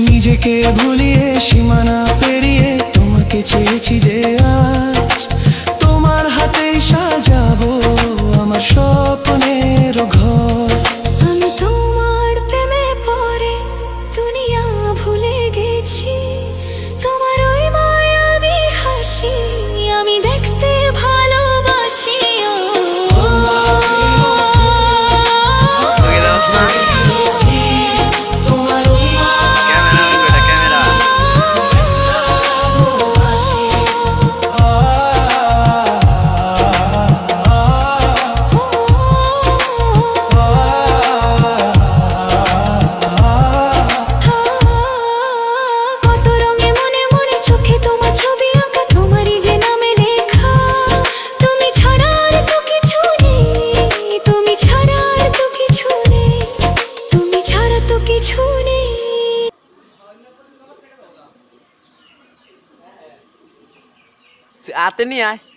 নিজেকে ভুলিয়ে সীমানা পেরিয়ে তোমাকে চেয়েছি যে আজ তোমার হাতেই সাজাবো আমার স্বপ্নের ঘর। আমি তোমার প্রেমে পড়ে দুনিয়া ভুলে গেছি, তোমার ওই মায়াবী হাসি আমি দেখতে ভালোবাসি। आते नहीं आए।